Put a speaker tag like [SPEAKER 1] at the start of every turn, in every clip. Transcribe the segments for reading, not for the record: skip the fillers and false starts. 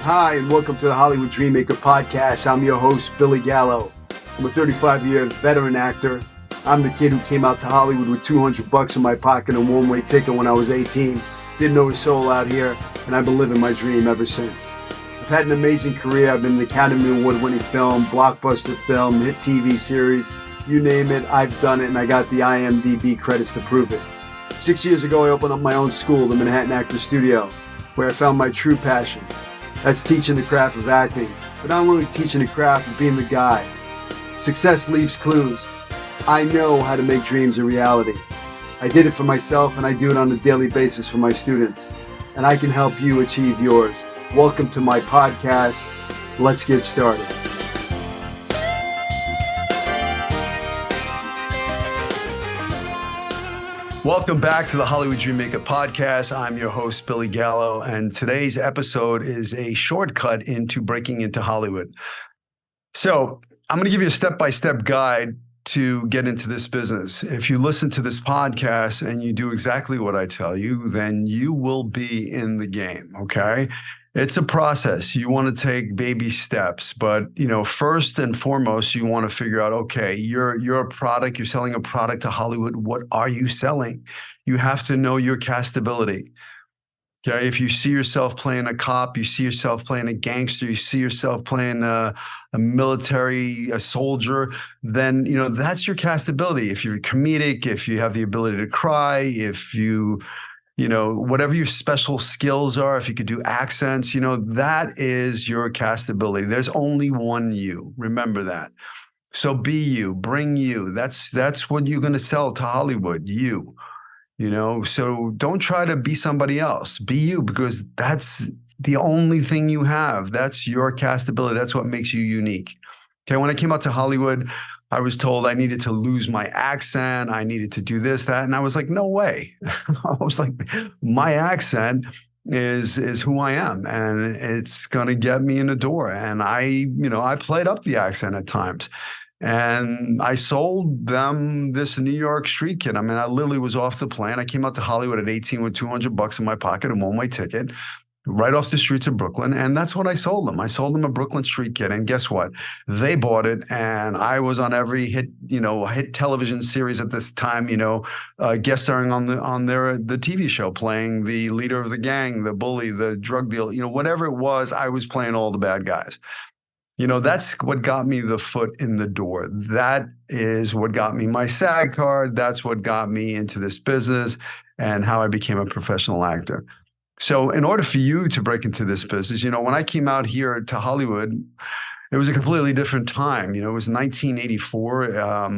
[SPEAKER 1] Hi, and welcome to the Hollywood Dreammaker podcast. I'm your host, Billy Gallo. I'm a 35-year veteran actor. I'm the kid who came out to Hollywood with $200 in my pocket and a one-way ticket when I was 18. Didn't know a soul out here, and I've been living my dream ever since. I've had an amazing career. I've been an Academy Award-winning film, blockbuster film, hit TV series. You name it, I've done it, and I got the IMDb credits to prove it. 6 years ago, I opened up my own school, the Manhattan Actor Studio, where I found my true passion. That's teaching the craft of acting, but not only teaching the craft of being the guy. Success leaves clues. I know how to make dreams a reality. I did it for myself, and I do it on a daily basis for my students. And I can help you achieve yours. Welcome to my podcast. Let's get started. Welcome back to the Hollywood Dreammaker podcast. I'm your host, Billy Gallo, and today's episode is a shortcut into breaking into Hollywood. So I'm going to give you a step-by-step guide to get into this business. If you listen to this podcast and you do exactly what I tell you, then you will be in the game, okay? It's a process. You want to take baby steps, but first and foremost, you want to figure out, okay, you're a product, you're selling a product to Hollywood. What are you selling? You have to know your castability. Okay, if you see yourself playing a cop, you see yourself playing a gangster, you see yourself playing a military, a soldier, then that's your castability. If you're comedic, if you have the ability to cry, if you whatever your special skills are, if you could do accents, that is your castability. There's only one you. Remember that. So be you, bring you. That's what you're going to sell to Hollywood, you. So don't try to be somebody else. Be you, because that's the only thing you have. That's your castability. That's what makes you unique. Okay, when I came out to Hollywood, I was told I needed to lose my accent. I needed to do this, that. And I was like, no way. I was like, my accent is who I am, and it's going to get me in the door. And I played up the accent at times. And I sold them this New York street kid. I mean, I literally was off the plane. I came out to Hollywood at 18 with $200 in my pocket, a one-way ticket, right off the streets of Brooklyn. And that's what I sold them. I sold them a Brooklyn street kid. And guess what? They bought it. And I was on every hit television series at this time, guest starring on the TV show, playing the leader of the gang, the bully, the drug dealer, whatever it was, I was playing all the bad guys. That's what got me the foot in the door. That is what got me my SAG card. That's what got me into this business and how I became a professional actor. So in order for you to break into this business, when I came out here to Hollywood, it was a completely different time. It was 1984.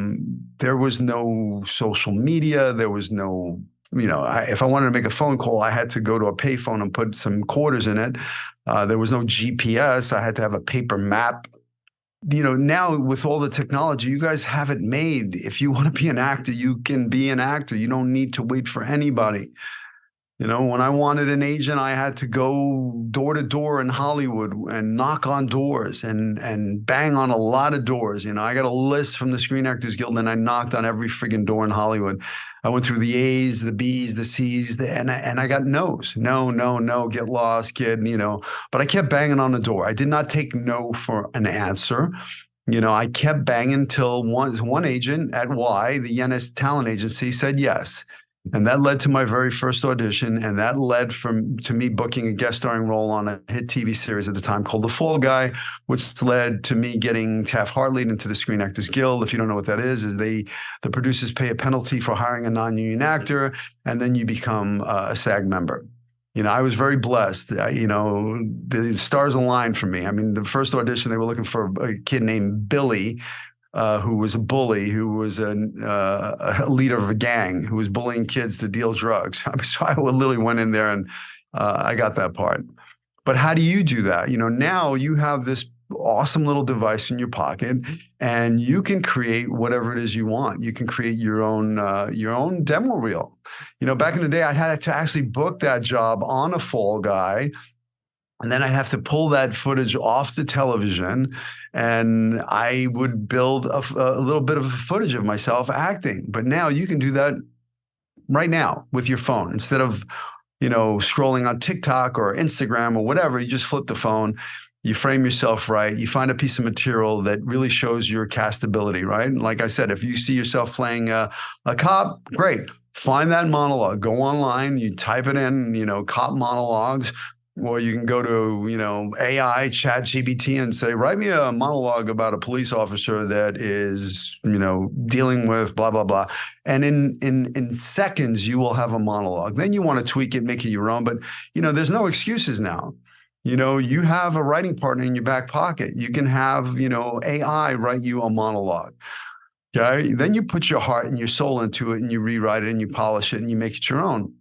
[SPEAKER 1] There was no social media. There was no, if I wanted to make a phone call, I had to go to a payphone and put some quarters in it. There was no GPS. I had to have a paper map. Now with all the technology, you guys have it made. If you want to be an actor, you can be an actor. You don't need to wait for anybody. When I wanted an agent, I had to go door to door in Hollywood and knock on doors and bang on a lot of doors. I got a list from the Screen Actors Guild, and I knocked on every friggin' door in Hollywood. I went through the A's, the B's, the C's, and I got no's. No, get lost, kid, But I kept banging on the door. I did not take no for an answer. I kept banging till one agent at Y, the Yennis Talent Agency, said yes. And that led to my very first audition, and that led to me booking a guest starring role on a hit TV series at the time called The Fall Guy, which led to me getting Taft-Hartley into the Screen Actors Guild. If you don't know what that is the producers pay a penalty for hiring a non-union actor, and then you become a SAG member. I was very blessed. The stars aligned for me. I mean, the first audition, they were looking for a kid named Billy, who was a bully, who was a leader of a gang, who was bullying kids to deal drugs. So I literally went in there and I got that part. But how do you do that? Now you have this awesome little device in your pocket, and you can create whatever it is you want. You can create your own demo reel. Back in the day, I had to actually book that job on a Fall Guy. And then I'd have to pull that footage off the television, and I would build a little bit of footage of myself acting. But now you can do that right now with your phone. Instead of scrolling on TikTok or Instagram or whatever. You just flip the phone, you frame yourself right, you find a piece of material that really shows your castability, right? And like I said, if you see yourself playing a cop, great. Find that monologue, go online, you type it in, cop monologues, or you can go to, AI, chat GPT and say, write me a monologue about a police officer that is, dealing with blah, blah, blah. And in seconds, you will have a monologue. Then you want to tweak it, make it your own. But, there's no excuses now. You have a writing partner in your back pocket. You can have, AI write you a monologue. Okay. Then you put your heart and your soul into it and you rewrite it and you polish it and you make it your own.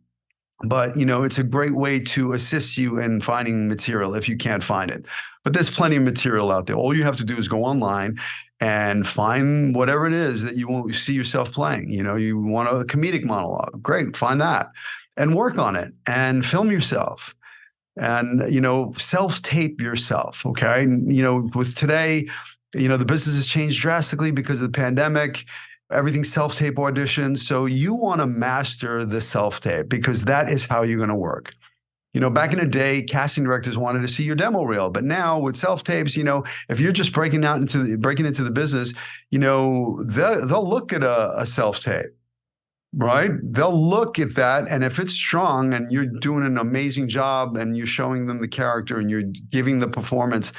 [SPEAKER 1] But, it's a great way to assist you in finding material if you can't find it. But there's plenty of material out there. All you have to do is go online and find whatever it is that you won't see yourself playing. You want a comedic monologue. Great. Find that and work on it and film yourself and, self-tape yourself. Okay. With today, the business has changed drastically because of the pandemic. Everything's self-tape auditions. So you want to master the self-tape because that is how you're going to work. Back in the day, casting directors wanted to see your demo reel, but now with self-tapes, if you're just breaking into the business, they'll look at a self-tape, right? They'll look at that, and if it's strong and you're doing an amazing job and you're showing them the character and you're giving the performance,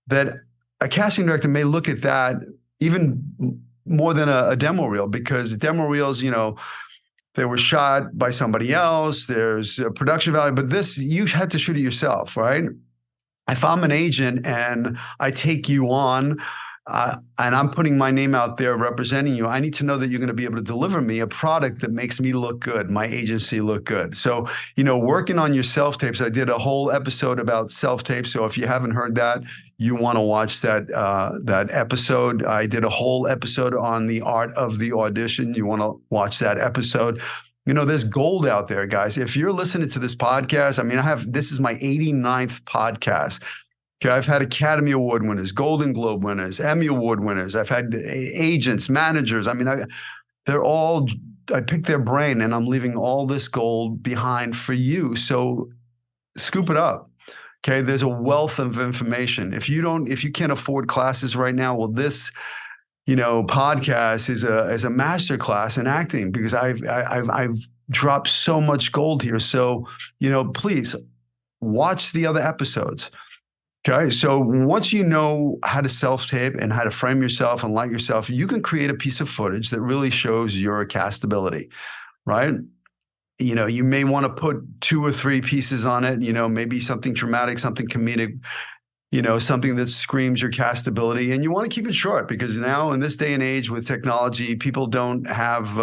[SPEAKER 1] that a casting director may look at that even more than a demo reel, because demo reels, they were shot by somebody else. There's a production value, but this, you had to shoot it yourself, right? If I'm an agent and I take you on, and I'm putting my name out there representing you, I need to know that you're going to be able to deliver me a product that makes me look good, my agency look good. So, working on your self-tapes, I did a whole episode about self-tapes. So if you haven't heard that, you want to watch that episode. I did a whole episode on the art of the audition. You want to watch that episode. There's gold out there, guys. If you're listening to this podcast, this is my 89th podcast. Okay, I've had Academy Award winners, Golden Globe winners, Emmy Award winners. I've had agents, managers. I picked their brain and I'm leaving all this gold behind for you. So scoop it up. Okay, there's a wealth of information. If you can't afford classes right now, well, this, podcast is a master class in acting, because I've dropped so much gold here. So, please watch the other episodes. Okay, so once you know how to self-tape and how to frame yourself and light yourself, you can create a piece of footage that really shows your castability, right? You may want to put 2 or 3 pieces on it, maybe something dramatic, something comedic, something that screams your castability. And you want to keep it short, because now in this day and age with technology, people don't have,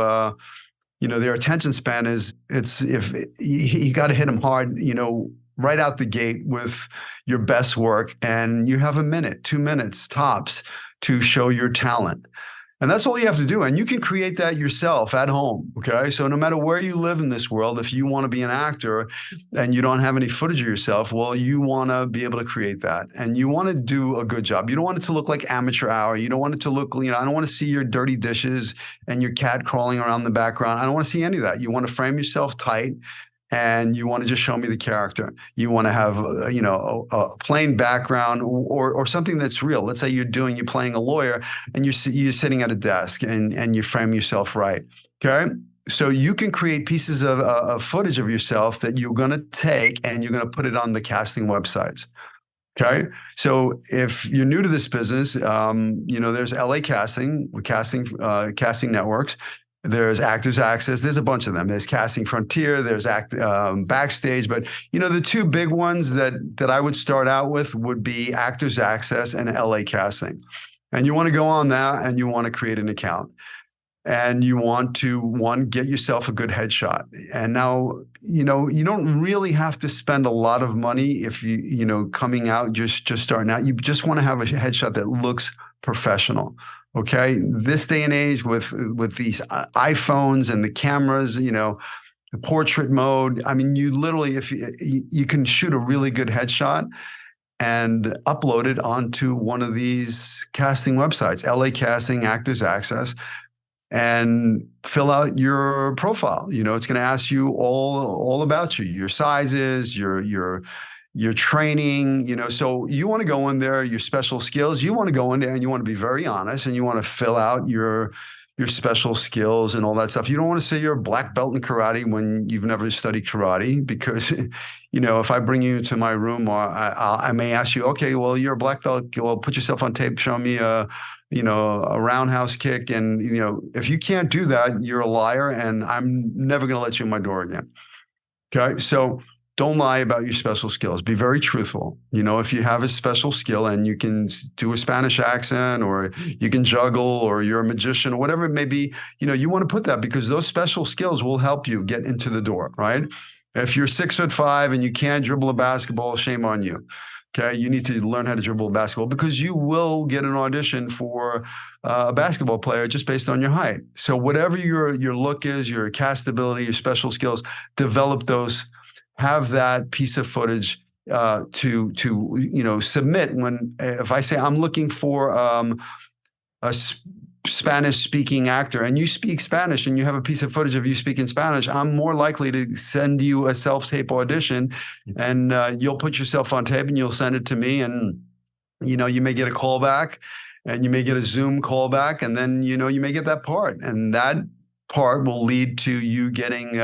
[SPEAKER 1] their attention span if you got to hit them hard, right out the gate with your best work, and you have a minute, 2 minutes tops to show your talent. And that's all you have to do. And you can create that yourself at home. Okay. So no matter where you live in this world, if you want to be an actor and you don't have any footage of yourself, well, you want to be able to create that. And you want to do a good job. You don't want it to look like amateur hour. You don't want it to look, I don't want to see your dirty dishes and your cat crawling around the background. I don't want to see any of that. You want to frame yourself tight. And you want to just show me the character. You want to have, a plain background or something that's real. Let's say you're playing a lawyer and you're sitting at a desk and you frame yourself right. Okay. So you can create pieces of footage of yourself that you're going to take and you're going to put it on the casting websites. Okay. So if you're new to this business, there's LA casting networks. There's Actors Access. There's a bunch of them. There's Casting Frontier. There's Backstage. But the 2 big ones that I would start out with would be Actors Access and LA Casting. And you want to go on that and you want to create an account. And you want to, get yourself a good headshot. And now, you don't really have to spend a lot of money if coming out, just starting out. You just want to have a headshot that looks professional. Okay, this day and age with these iPhones and the cameras, the portrait mode. You literally, if you can shoot a really good headshot and upload it onto one of these casting websites, LA Casting, Actors Access. and fill out your profile. It's going to ask you all about you, your sizes, your training. So you want to go in there, your special skills. You want to go in there and you want to be very honest, and you want to fill out your special skills and all that stuff. You don't want to say you're a black belt in karate when you've never studied karate, because if I bring you to my room, or I may ask you, okay, well, you're a black belt, well, put yourself on tape, show me a roundhouse kick. And, if you can't do that, you're a liar, and I'm never going to let you in my door again. Okay. So don't lie about your special skills. Be very truthful. If you have a special skill and you can do a Spanish accent, or you can juggle, or you're a magician, or whatever it may be, you want to put that, because those special skills will help you get into the door, right? If you're 6'5" and you can't dribble a basketball, shame on you. Okay, you need to learn how to dribble a basketball, because you will get an audition for a basketball player just based on your height. So whatever your look is, your castability, your special skills, develop those. Have that piece of footage to submit when, if I say I'm looking for a Spanish-speaking actor, and you speak Spanish and you have a piece of footage of you speaking Spanish, I'm more likely to send you a self-tape audition, and you'll put yourself on tape and you'll send it to me, and you may get a call back, and you may get a Zoom call back, and then you may get that part, and that part will lead to you getting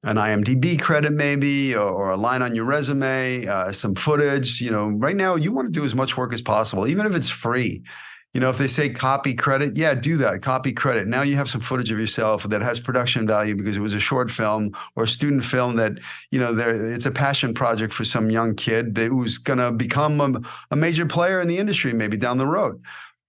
[SPEAKER 1] an IMDb credit, maybe, or a line on your resume, some footage. Right now you want to do as much work as possible, even if it's free. If they say copy credit, yeah, do that. Copy credit. Now you have some footage of yourself that has production value, because it was a short film or a student film that, it's a passion project for some young kid who's going to become a major player in the industry, maybe down the road.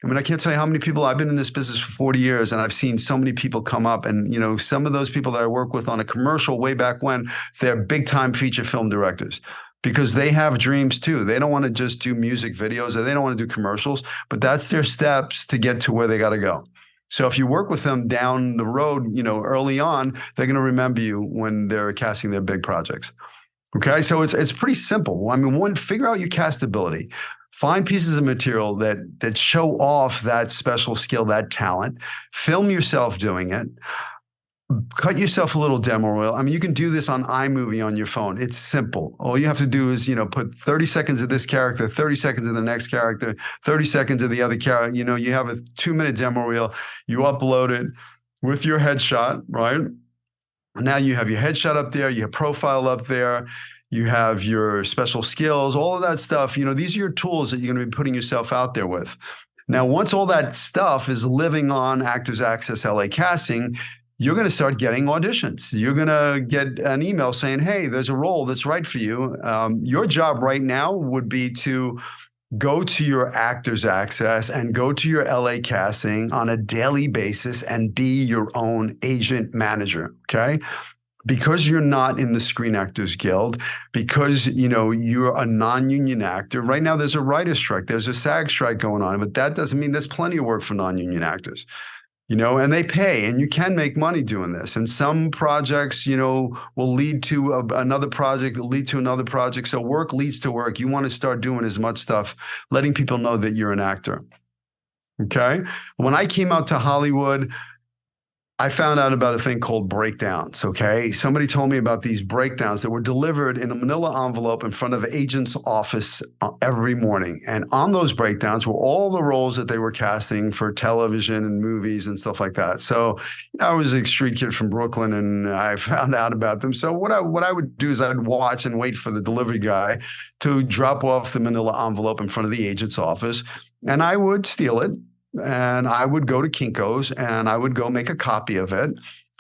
[SPEAKER 1] I mean, I can't tell you how many people. I've been in this business for 40 years, and I've seen so many people come up, and, some of those people that I work with on a commercial way back when, they're big time feature film directors, because they have dreams too. They don't want to just do music videos, or they don't want to do commercials, but that's their steps to get to where they got to go. So if you work with them down the road, early on, they're going to remember you when they're casting their big projects. Okay. So it's pretty simple. I mean, figure out your castability. Find pieces of material that show off that special skill, that talent. Film yourself doing it. Cut yourself a little demo reel. I mean, you can do this on iMovie on your phone. It's simple. All you have to do is, put 30 seconds of this character, 30 seconds of the next character, 30 seconds of the other character. You have a 2-minute demo reel. You upload it with your headshot, right? Now you have your headshot up there, your profile up there. You have your special skills, all of that stuff. These are your tools that you're going to be putting yourself out there with. Now, once all that stuff is living on Actors Access LA Casting, you're going to start getting auditions. You're going to get an email saying, hey, there's a role that's right for you. Your job right now would be to go to your Actors Access and go to your LA Casting on a daily basis and be your own agent manager, okay? Because you're not in the Screen Actors Guild, because you're a non-union actor. Right now, there's a writer's strike, there's a SAG strike going on, but that doesn't mean there's plenty of work for non-union actors. And they pay, and you can make money doing this. And some projects, will lead to another project, lead to another project. So work leads to work. You want to start doing as much stuff, letting people know that you're an actor. Okay. When I came out to Hollywood, I found out about a thing called breakdowns, okay? Somebody told me about these breakdowns that were delivered in a manila envelope in front of an agent's office every morning. And on those breakdowns were all the roles that they were casting for television and movies and stuff like that. So I was a street kid from Brooklyn, and I found out about them. So what I would do is I'd watch and wait for the delivery guy to drop off the manila envelope in front of the agent's office, and I would steal it. And I would go to Kinko's and I would go make a copy of it.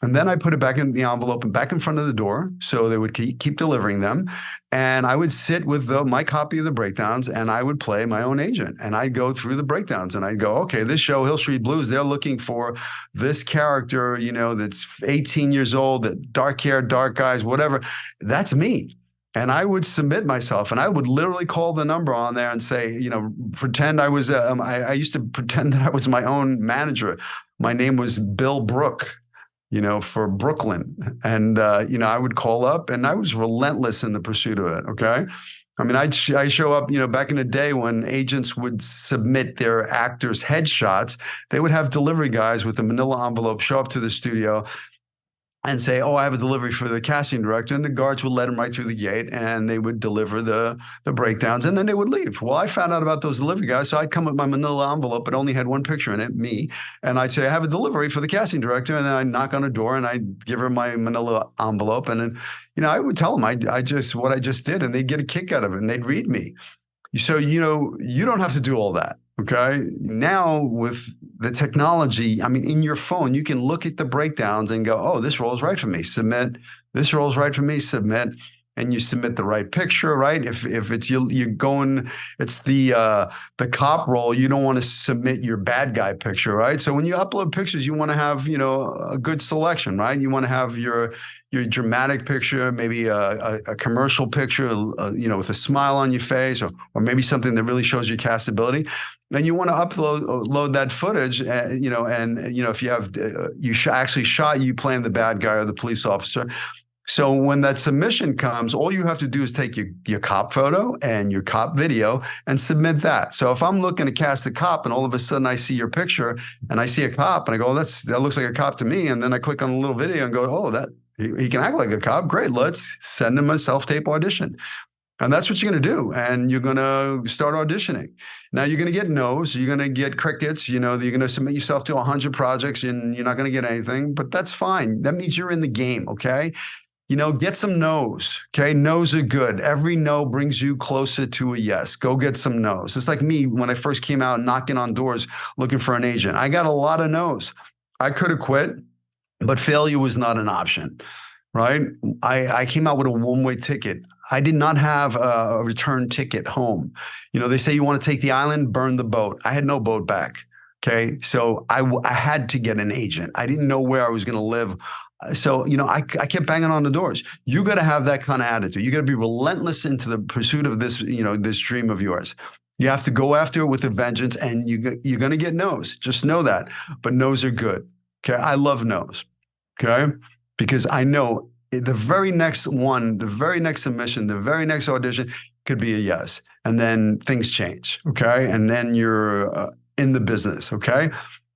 [SPEAKER 1] And then I put it back in the envelope and back in front of the door, so they would keep delivering them. And I would sit with my copy of the breakdowns, and I would play my own agent. And I'd go through the breakdowns and I'd go, okay, this show, Hill Street Blues, they're looking for this character, that's 18 years old, that dark hair, dark eyes, whatever. That's me. And I would submit myself, and I would literally call the number on there and say, pretend I was, I used to pretend that I was my own manager. My name was Bill Brook, for Brooklyn. And, I would call up, and I was relentless in the pursuit of it. Okay. I mean, I show up, back in the day when agents would submit their actors' headshots, they would have delivery guys with a manila envelope show up to the studio and say, "Oh, I have a delivery for the casting director," and the guards would let them right through the gate, and they would deliver the breakdowns, and then they would leave. Well, I found out about those delivery guys, so I'd come with my manila envelope, but only had one picture in it, me, and I'd say, "I have a delivery for the casting director," and then I'd knock on the door and I'd give her my manila envelope, and then, I would tell them I just what I just did, and they'd get a kick out of it, and they'd read me. So, you don't have to do all that. Okay. Now with the technology, I mean, in your phone, you can look at the breakdowns and go, "Oh, this role is right for me. Submit. This role is right for me. Submit." And you submit the right picture, right? If it's you're going, it's the cop role. You don't want to submit your bad guy picture, right? So when you upload pictures, you want to have a good selection, right? You want to have your dramatic picture, maybe a commercial picture, with a smile on your face, or maybe something that really shows your castability. And you want to upload that footage, and if you have actually shot you playing the bad guy or the police officer. So when that submission comes, all you have to do is take your cop photo and your cop video and submit that. So if I'm looking to cast a cop and all of a sudden I see your picture and I see a cop and I go, that looks like a cop to me. And then I click on the little video and go, "Oh, he can act like a cop. Great. Let's send him a self-tape audition." And that's what you're going to do. And you're going to start auditioning. Now you're going to get no's. You're going to get crickets. You're going to submit yourself to 100 projects and you're not going to get anything, but that's fine. That means you're in the game. Okay. Get some no's. Okay. No's are good. Every no brings you closer to a yes. Go get some no's. It's like me when I first came out knocking on doors looking for an agent. I got a lot of no's. I could have quit, but failure was not an option, right? I came out with a one-way ticket. I did not have a return ticket home. They say you want to take the island, burn the boat. I had no boat back. Okay. So I had to get an agent. I didn't know where I was going to live. So, I kept banging on the doors. You got to have that kind of attitude. You got to be relentless into the pursuit of this, this dream of yours. You have to go after it with a vengeance, and you're going to get no's. Just know that. But no's are good. Okay. I love no's. Okay. Because I know the very next one, the very next submission, the very next audition could be a yes. And then things change. Okay. And then you're in the business. Okay.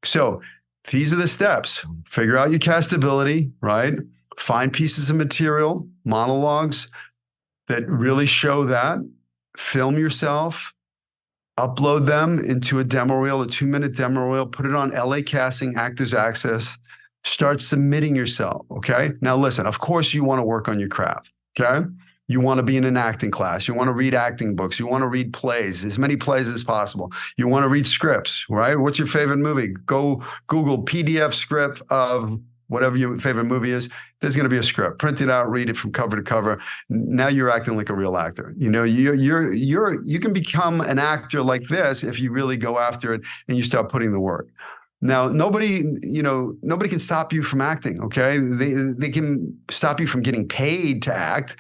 [SPEAKER 1] So these are the steps. Figure out your castability, right? Find pieces of material, monologues that really show that. Film yourself, upload them into a demo reel, a 2-minute demo reel, put it on LA Casting, Actors Access, start submitting yourself, okay? Now listen, of course you want to work on your craft, okay? You want to be in an acting class. You want to read acting books. You want to read plays, as many plays as possible. You want to read scripts, right? What's your favorite movie? Go Google PDF script of whatever your favorite movie is. There's going to be a script. Print it out, read it from cover to cover. Now you're acting like a real actor. You can become an actor like this if you really go after it and you start putting the work. Now, nobody can stop you from acting, okay? They can stop you from getting paid to act.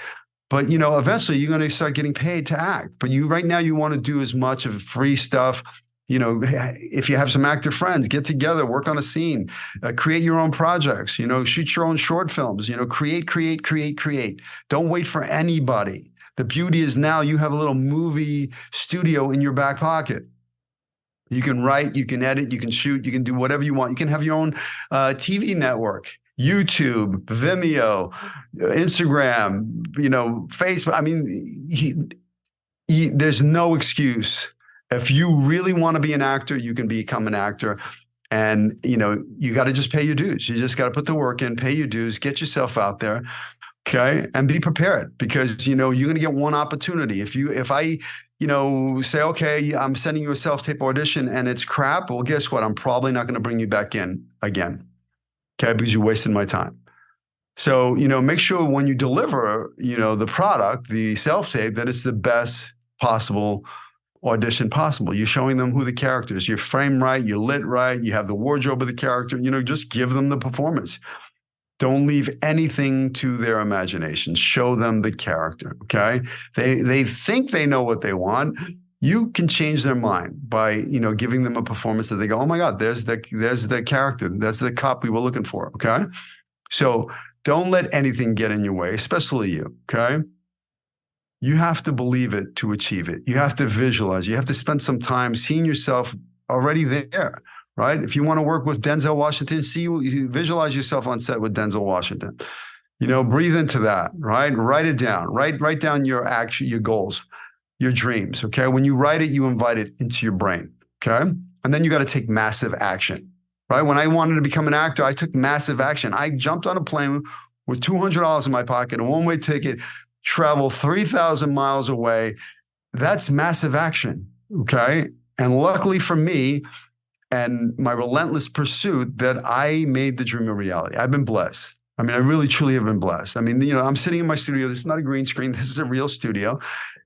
[SPEAKER 1] But, eventually you're going to start getting paid to act. But right now you want to do as much of free stuff. If you have some actor friends, get together, work on a scene, create your own projects, shoot your own short films, create. Don't wait for anybody. The beauty is now you have a little movie studio in your back pocket. You can write, you can edit, you can shoot, you can do whatever you want. You can have your own TV network. YouTube, Vimeo, Instagram, Facebook. I mean, there's no excuse. If you really want to be an actor, you can become an actor. And, you got to just pay your dues. You just got to put the work in, pay your dues, get yourself out there. Okay. And be prepared because, you're going to get one opportunity. If I say, okay, I'm sending you a self-tape audition and it's crap. Well, guess what? I'm probably not going to bring you back in again. Okay, because you wasted my time. So, make sure when you deliver, the product, the self-tape, that it's the best possible audition possible. You're showing them who the character is. You're framed right, you're lit right, you have the wardrobe of the character, just give them the performance. Don't leave anything to their imagination. Show them the character, okay? They think they know what they want. You can change their mind by, giving them a performance that they go, "Oh my God, there's the character. That's the cop we were looking for." Okay. So don't let anything get in your way, especially you. Okay. you have to believe it to achieve it. You have to visualize. You have to spend some time seeing yourself already there, right? If you want to work with Denzel Washington, you visualize yourself on set with Denzel Washington. Breathe into that, right? Write it down. Write down your action, your goals, your dreams. Okay. When you write it, you invite it into your brain. Okay. And then you got to take massive action, right? When I wanted to become an actor, I took massive action. I jumped on a plane with $200 in my pocket, a one-way ticket, travel 3,000 miles away. That's massive action. Okay. And luckily for me and my relentless pursuit, that I made the dream a reality. I've been blessed. I mean, I really, truly have been blessed. I mean, I'm sitting in my studio. This is not a green screen. This is a real studio.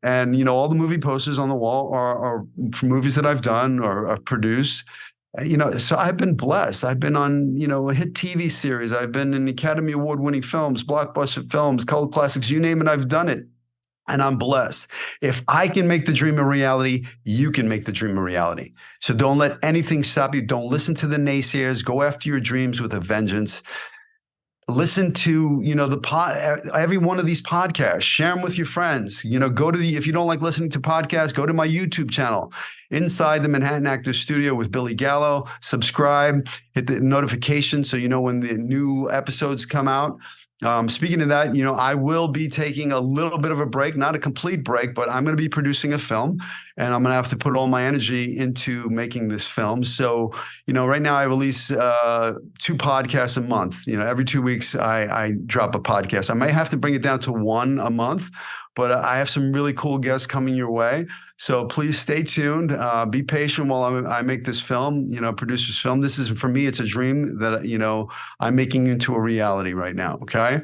[SPEAKER 1] And, all the movie posters on the wall are for movies that I've done or I've produced. So I've been blessed. I've been on, a hit TV series. I've been in Academy Award-winning films, blockbuster films, cult classics, you name it, I've done it. And I'm blessed. If I can make the dream a reality, you can make the dream a reality. So don't let anything stop you. Don't listen to the naysayers. Go after your dreams with a vengeance. Listen to, every one of these podcasts, share them with your friends, if you don't like listening to podcasts, go to my YouTube channel, Inside the Manhattan Actors Studio with Billy Gallo, subscribe, hit the notification so you know when the new episodes come out. Speaking of that, I will be taking a little bit of a break, not a complete break, but I'm going to be producing a film and I'm going to have to put all my energy into making this film. So, right now I release 2 podcasts a month. Every 2 weeks I drop a podcast. I might have to bring it down to 1 a month, but I have some really cool guests coming your way. So please stay tuned. Be patient while I make this film, producer's film. This is, for me, it's a dream that, I'm making into a reality right now. Okay.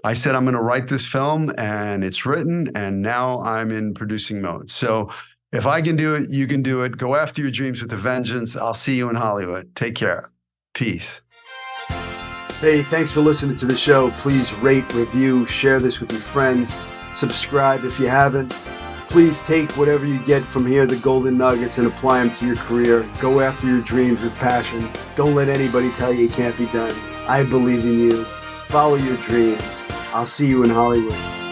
[SPEAKER 1] I said I'm going to write this film and it's written and now I'm in producing mode. So if I can do it, you can do it. Go after your dreams with a vengeance. I'll see you in Hollywood. Take care. Peace. Hey, thanks for listening to the show. Please rate, review, share this with your friends. Subscribe if you haven't. Please take whatever you get from here, the golden nuggets, and apply them to your career. Go after your dreams with passion. Don't let anybody tell you it can't be done. I believe in you. Follow your dreams. I'll see you in Hollywood.